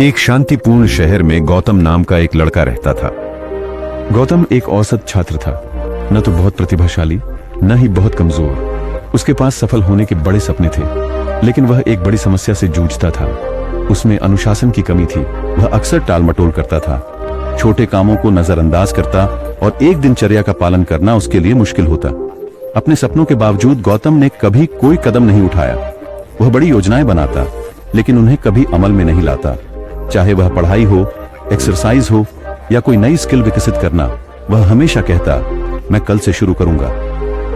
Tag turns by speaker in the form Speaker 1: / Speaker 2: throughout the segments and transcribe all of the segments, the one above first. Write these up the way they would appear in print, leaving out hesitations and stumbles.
Speaker 1: एक शांतिपूर्ण शहर में गौतम नाम का एक लड़का रहता था। गौतम एक औसत छात्र था, न तो बहुत प्रतिभाशाली न ही बहुत कमजोर। उसके पास सफल होने के बड़े सपने थे, लेकिन वह एक बड़ी समस्या से जूझता था। उसमें अनुशासन की कमी थी। वह अक्सर टालमटोल करता था, छोटे कामों को नजरअंदाज करता और एक दिनचर्या का पालन करना उसके लिए मुश्किल होता। अपने सपनों के बावजूद गौतम ने कभी कोई कदम नहीं उठाया। वह बड़ी योजनाएं बनाता, लेकिन उन्हें कभी अमल में नहीं लाता। चाहे वह पढ़ाई हो, एक्सरसाइज हो या कोई नई स्किल विकसित करना, वह हमेशा कहता, मैं कल से शुरू करूंगा।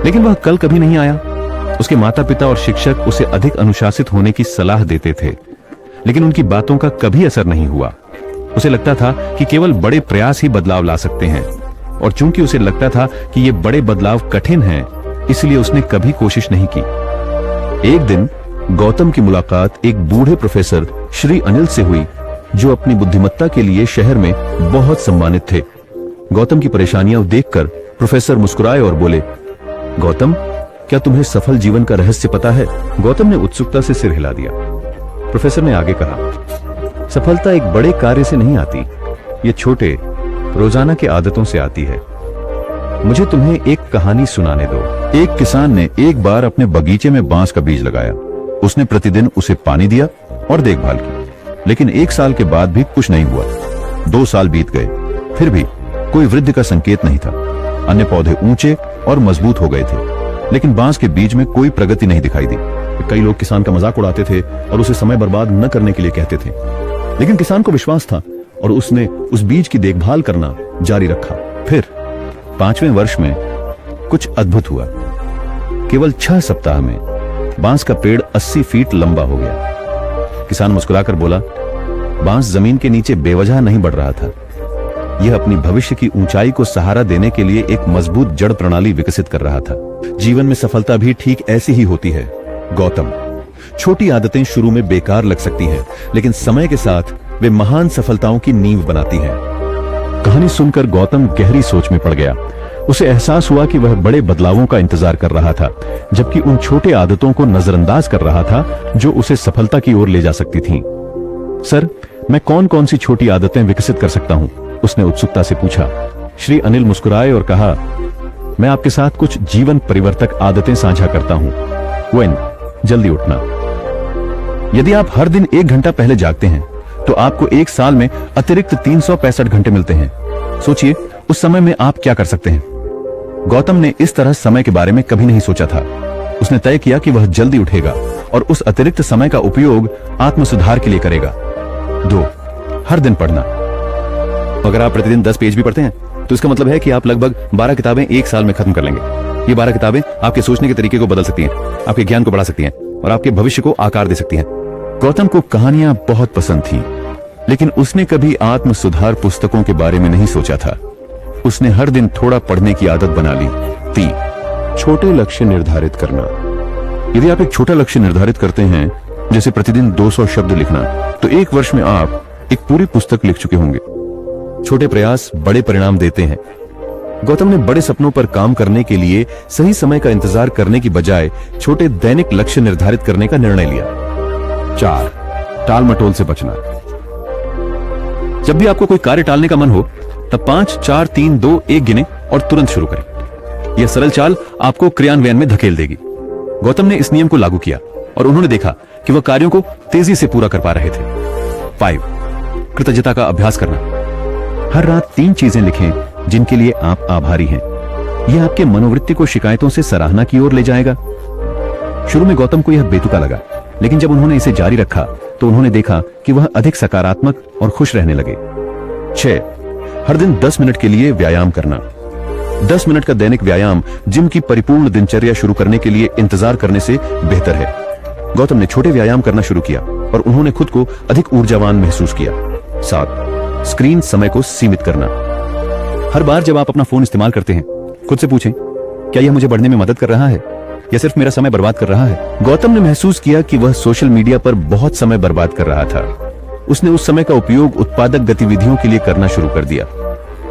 Speaker 1: लेकिन वह कल कभी नहीं आया। उसके माता पिता और शिक्षक उसे अधिक अनुशासित होने की सलाह देते थे, लेकिन उनकी बातों का कभी असर नहीं हुआ। उसे लगता था कि केवल बड़े प्रयास ही बदलाव ला सकते हैं, और चूंकि उसे लगता था कि ये बड़े बदलाव कठिन हैं, इसलिए उसने कभी कोशिश नहीं की। एक दिन गौतम की मुलाकात एक बूढ़े प्रोफेसर श्री अनिल से हुई, जो अपनी बुद्धिमत्ता के लिए शहर में बहुत सम्मानित थे। गौतम की परेशानियां देखकर प्रोफेसर मुस्कुराए और बोले, गौतम, क्या तुम्हें सफल जीवन का रहस्य पता है? गौतम ने उत्सुकता से सिर हिला दिया। प्रोफेसर ने आगे कहा, सफलता एक बड़े कार्य से नहीं आती, ये छोटे रोजाना की आदतों से आती है। मुझे तुम्हें एक कहानी सुनाने दो। एक किसान ने एक बार अपने बगीचे में बांस का बीज लगाया। उसने प्रतिदिन उसे पानी दिया और देखभाल की, लेकिन 1 साल के बाद भी कुछ नहीं हुआ। 2 साल बीत गए, फिर भी कोई वृद्धि का संकेत नहीं था। अन्य पौधे ऊंचे और मजबूत हो गए थे, लेकिन बांस के बीज में कोई प्रगति नहीं दिखाई दी। कई लोग किसान का मजाक उड़ाते थे और उसे समय बर्बाद न करने के लिए कहते थे, लेकिन किसान को विश्वास था और उसने उस बीज की देखभाल करना जारी रखा। फिर 5वें वर्ष में कुछ अद्भुत हुआ। केवल 6 सप्ताह में बांस का पेड़ 80 फीट लंबा हो गया। किसान मुस्कुराकर बोला, बांस जमीन के नीचे बेवजह नहीं बढ़ रहा था। यह अपनी भविष्य की ऊंचाई को सहारा देने के लिए एक मजबूत जड़ प्रणाली विकसित कर रहा था। जीवन में सफलता भी ठीक ऐसी ही होती है गौतम। छोटी आदतें शुरू में बेकार लग सकती हैं, लेकिन समय के साथ वे महान सफलताओं की नींव बनाती हैं। कहानी सुनकर गौतम गहरी सोच में पड़ गया। उसे एहसास हुआ कि वह बड़े बदलावों का इंतजार कर रहा था, जबकि उन छोटे आदतों को नजरअंदाज कर रहा था जो उसे सफलता की ओर ले जा सकती थीं। सर, मैं कौन कौन सी छोटी आदतें विकसित कर सकता हूं? उसने उत्सुकता से पूछा। श्री अनिल मुस्कुराए और कहा, मैं आपके साथ कुछ जीवन परिवर्तक आदतें साझा करता हूं। वन, जल्दी उठना। यदि आप हर दिन 1 घंटा पहले जागते हैं, तो आपको 1 साल में अतिरिक्त 365 घंटे मिलते हैं। सोचिए, उस समय में आप क्या कर सकते हैं? गौतम ने इस तरह समय के बारे में कभी नहीं सोचा था। उसने तय किया कि वह जल्दी उठेगा और उस अतिरिक्त समय का उपयोग आत्म सुधार के लिए करेगा। 2, हर दिन पढ़ना। अगर आप प्रतिदिन 10 पेज भी पढ़ते हैं, तो इसका मतलब है कि आप लगभग 12 किताबें 1 साल में खत्म कर लेंगे। ये 12 किताबें आपके सोचने के तरीके को बदल सकती हैं, आपके ज्ञान को बढ़ा सकती हैं और आपके भविष्य को आकार दे सकती हैं। गौतम को कहानियां बहुत पसंद थी, लेकिन उसने कभी आत्म सुधार पुस्तकों के बारे में नहीं सोचा था। उसने हर दिन थोड़ा पढ़ने की आदत बना ली। 3, छोटे लक्ष्य निर्धारित करना। यदि आप एक छोटा लक्ष्य निर्धारित करते हैं, जैसे प्रतिदिन 200 शब्द लिखना, तो 1 वर्ष में आप एक पूरी पुस्तक लिख चुके होंगे। छोटे प्रयास बड़े परिणाम देते हैं। गौतम ने बड़े सपनों पर काम करने के लिए सही समय का इंतजार करने की बजाय छोटे दैनिक लक्ष्य निर्धारित करने का निर्णय लिया। 4, टालमटोल से बचना। जब भी आपको कोई कार्य टालने का मन हो, तब 5, 4, 3, 2, 1 गिने और तुरंत शुरू करें। यह सरल चाल आपको क्रियान्वयन में धकेल देगी। गौतम ने इस नियम को लागू किया और उन्होंने देखा कि वह कार्यों को तेजी से पूरा कर पा रहे थे। 5, कृतज्ञता का अभ्यास करना। हर रात 3 चीजें लिखें जिनके लिए आप आभारी हैं। यह आपके मनोवृत्ति को शिकायतों से सराहना की ओर ले जाएगा। शुरू में गौतम को यह बेतुका लगा, लेकिन जब उन्होंने इसे जारी रखा तो उन्होंने देखा कि वह अधिक सकारात्मक और खुश रहने लगे। 6, हर दिन 10 मिनट के लिए व्यायाम करना। 10 मिनट का दैनिक व्यायाम जिम की परिपूर्ण दिनचर्या शुरू करने के लिए इंतजार करने से बेहतर है। गौतम ने छोटे व्यायाम करना शुरू किया और उन्होंने खुद को अधिक ऊर्जावान महसूस किया। 7, स्क्रीन समय को सीमित करना। हर बार जब आप अपना फोन इस्तेमाल करते हैं, खुद से पूछें, क्या यह मुझे बढ़ने में मदद कर रहा है या सिर्फ मेरा समय बर्बाद कर रहा है? गौतम ने महसूस किया कि वह सोशल मीडिया पर बहुत समय बर्बाद कर रहा था। उसने उस समय का उपयोग उत्पादक गतिविधियों के लिए करना शुरू कर दिया।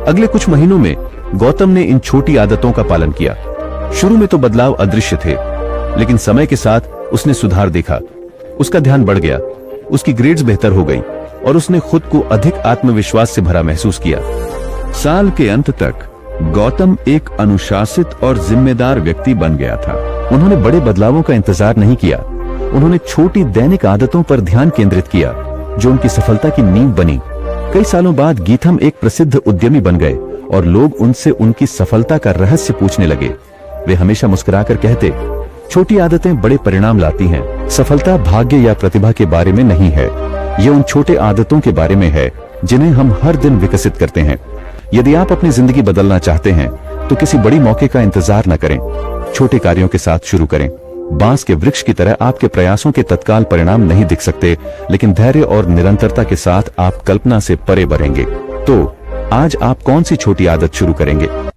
Speaker 1: अगले कुछ महीनों में गौतम ने इन छोटी आदतों का पालन किया। शुरू में तो बदलाव अदृश्य थे, लेकिन समय के साथ उसने सुधार देखा। उसका ध्यान बढ़ गया, उसकी ग्रेड्स बेहतर हो गई और उसने खुद को अधिक आत्मविश्वास से भरा महसूस किया। साल के अंत तक गौतम एक अनुशासित और जिम्मेदार व्यक्ति बन गया था। उन्होंने बड़े बदलावों का इंतजार नहीं किया। उन्होंने छोटी दैनिक आदतों पर ध्यान केंद्रित किया जो उनकी सफलता की नींव बनी। कई सालों बाद गीथम एक प्रसिद्ध उद्यमी बन गए और लोग उनसे उनकी सफलता का रहस्य पूछने लगे। वे हमेशा मुस्कुराकर कहते, छोटी आदतें बड़े परिणाम लाती हैं। सफलता भाग्य या प्रतिभा के बारे में नहीं है, ये उन छोटे आदतों के बारे में है जिन्हें हम हर दिन विकसित करते हैं। यदि आप अपनी जिंदगी बदलना चाहते हैं तो किसी बड़ी मौके का इंतजार न करें, छोटे कार्यों के साथ शुरू करें। बांस के वृक्ष की तरह आपके प्रयासों के तत्काल परिणाम नहीं दिख सकते, लेकिन धैर्य और निरंतरता के साथ आप कल्पना से परे बढ़ेंगे। तो आज आप कौन सी छोटी आदत शुरू करेंगे?